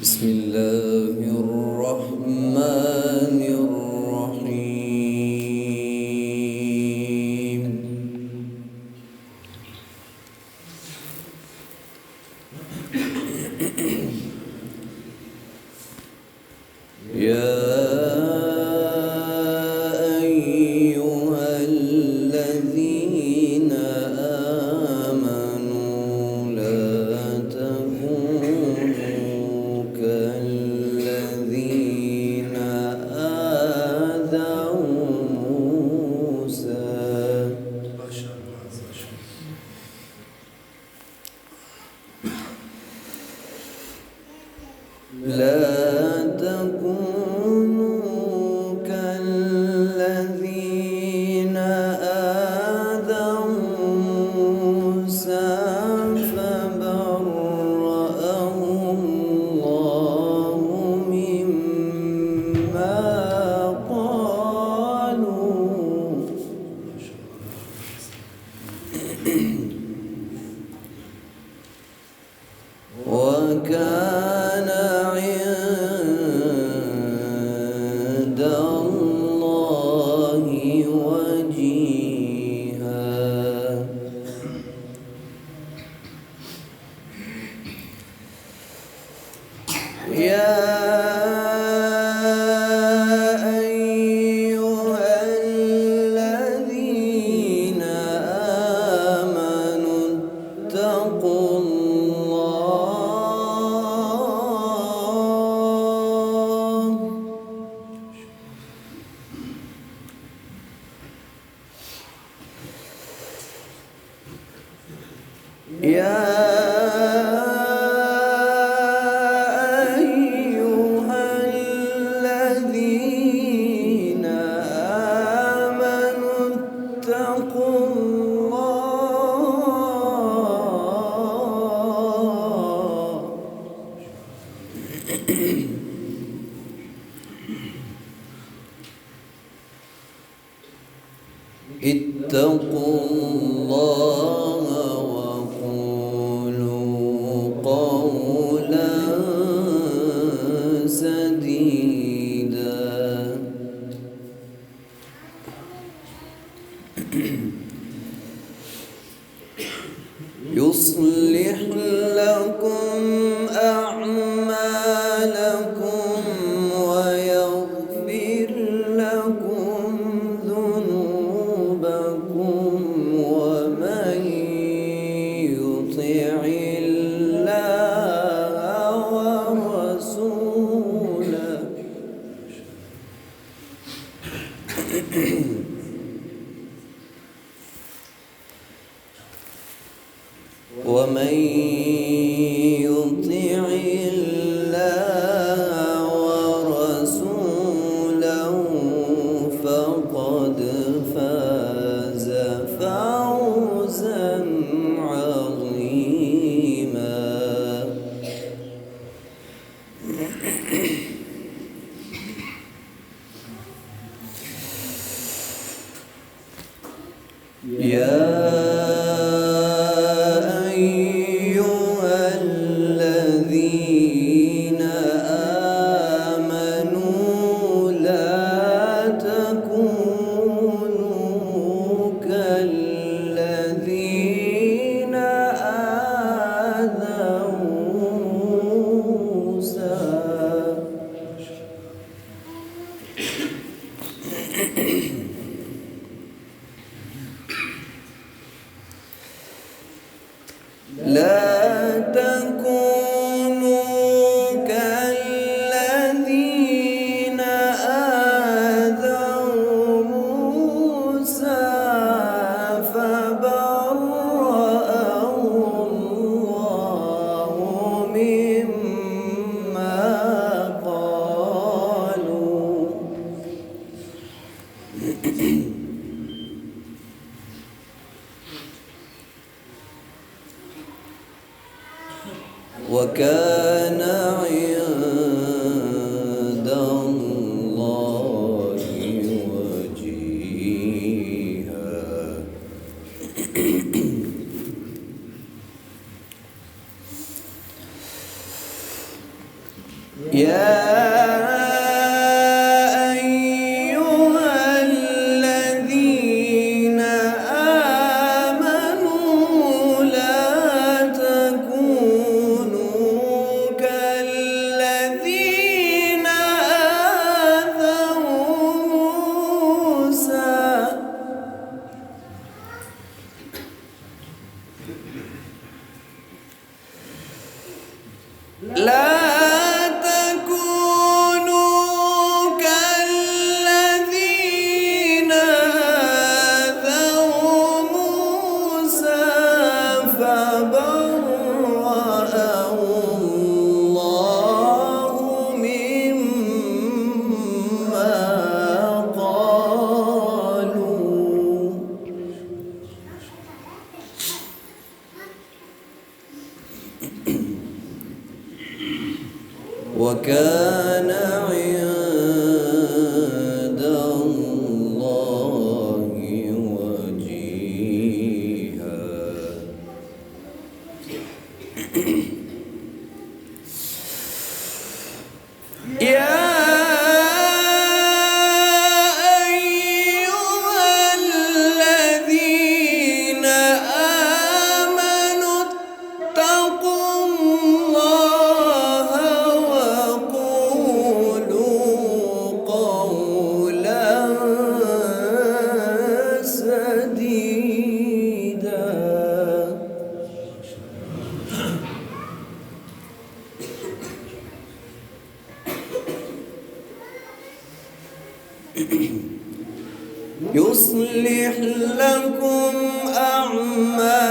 بسم الله الرحمن الرحيم. يا أيها الذين آمنوا لا تكونوا كالذين آذوا موسى. لا تكونوا كالذين آذوا موسى فبرأه الله مما قالوا وكان عند الله وجيها. يا أيها الذين آمنوا اتقوا الله يا أيها الذين آمنوا اتقوا الله اتقوا الله وقولوا قولا سديدا. يصلح لكم أعمالكم ويغفر لكم ذنوبكم ومن يطع الله ورسوله ومن يطع الله ورسوله فقد فاز فوزا عظيما. يا أيها الذين آمنوا لا تكونوا كالذين آذوا موسى لا تكونوا يا أيها الذين آمنوا لا تكونوا كالذين آذوا موسى لا تكونوا كالذين آذوا موسى فبرأه الله مما قالوا وكان عند الله وجيها. يا أيها الذين آمنوا اتقوا الله قولا سديدا يصلح لكم أعمالكم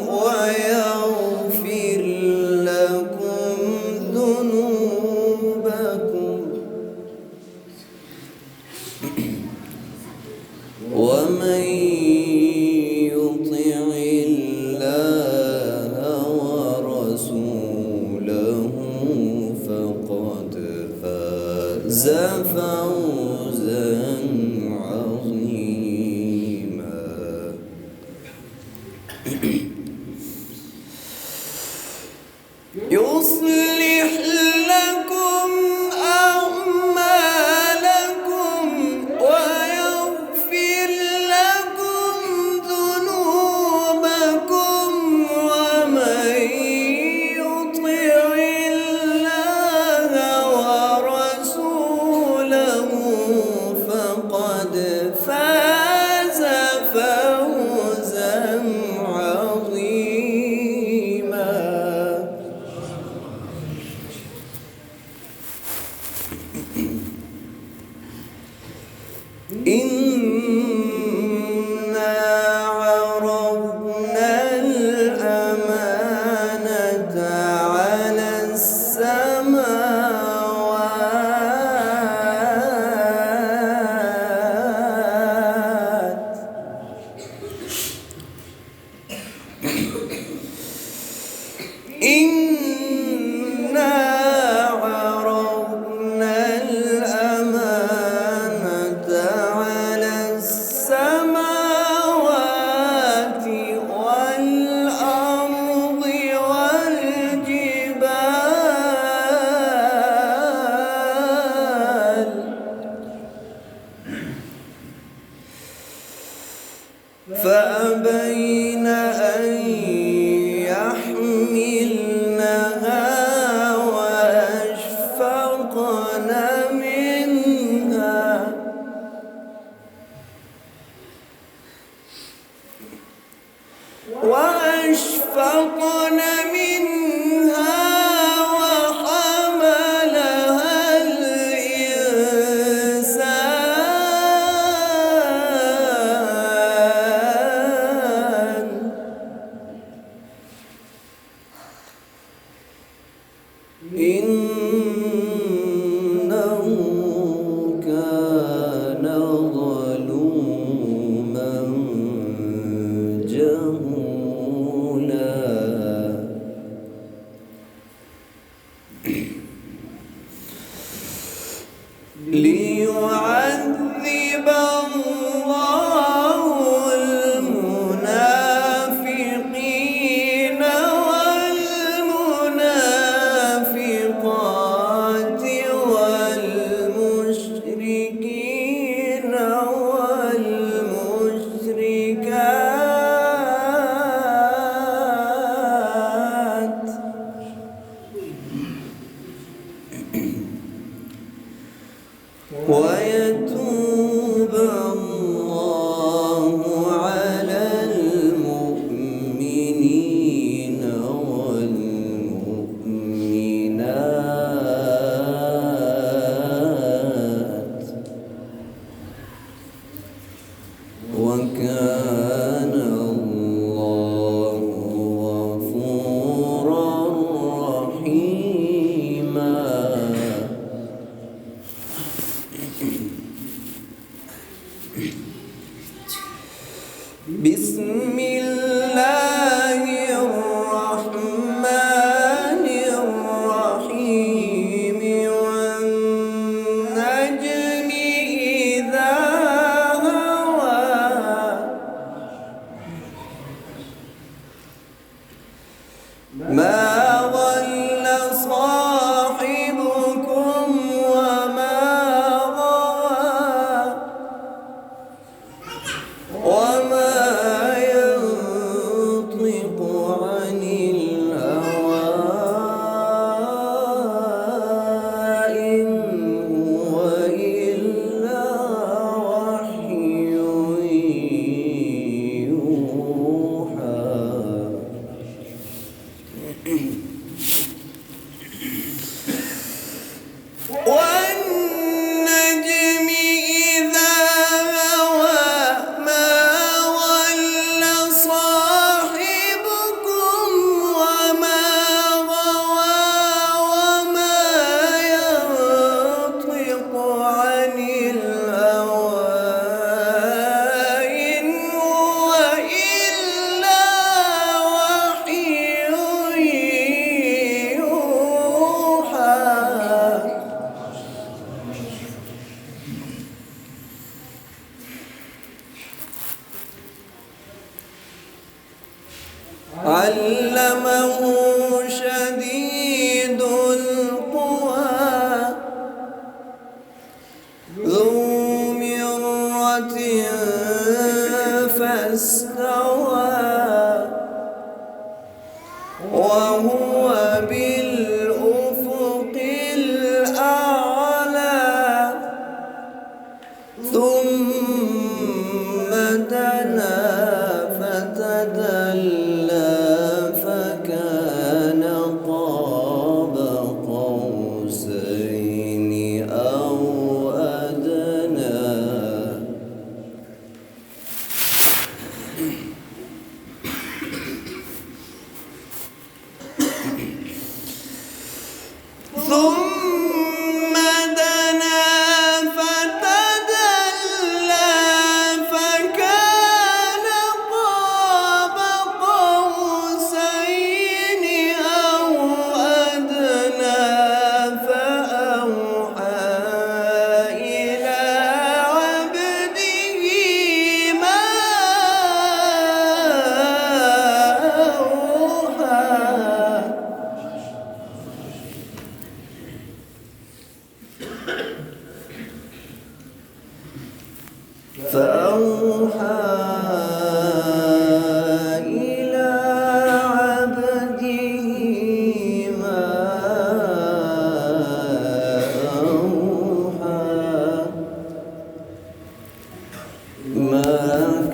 ويغفر لكم ذنوبكم ومن يطع الله ورسوله فقد فاز فوزا عظيما. يصلح لكم أعمالكم ويغفر لكم ذنوبكم ومن يطع الله ورسوله فقد فاز فوزا عظيما. إنا عرضنا الأمانة على السماوات إنا عرضنا الأمانة على السماوات والأرض والجبال فأبين أن يحملنها وأشفقن منها وحملها الإنسان إنه كان ظلوما جهولا. ليعذب الله المنافقين والمنافقات ثم دنا فتدلى فكان قاب قوسين أو أدنى فأوحى إلى عبده ما أوحى. فأوحى إلى عبده ما أوحى. ما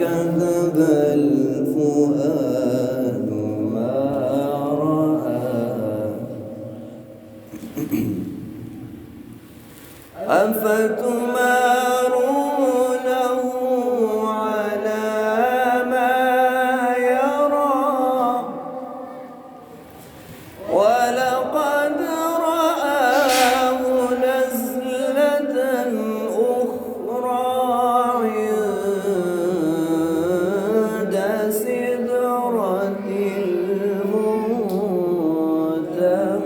كذب الفؤاد ما رأى. أفتمارونه على ما يرى ولقد رآه نزلة أخرى عند سدرة المنتهى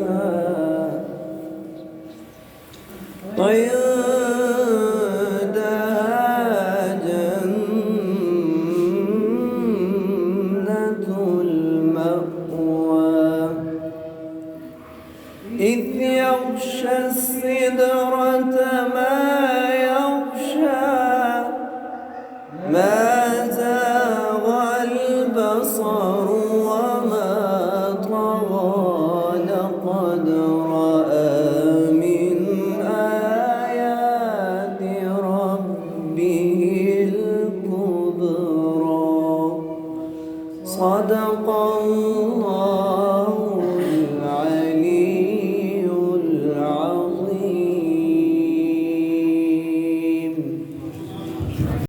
عندها جنة المأوى إذ يغشى السدرة ما يغشى ما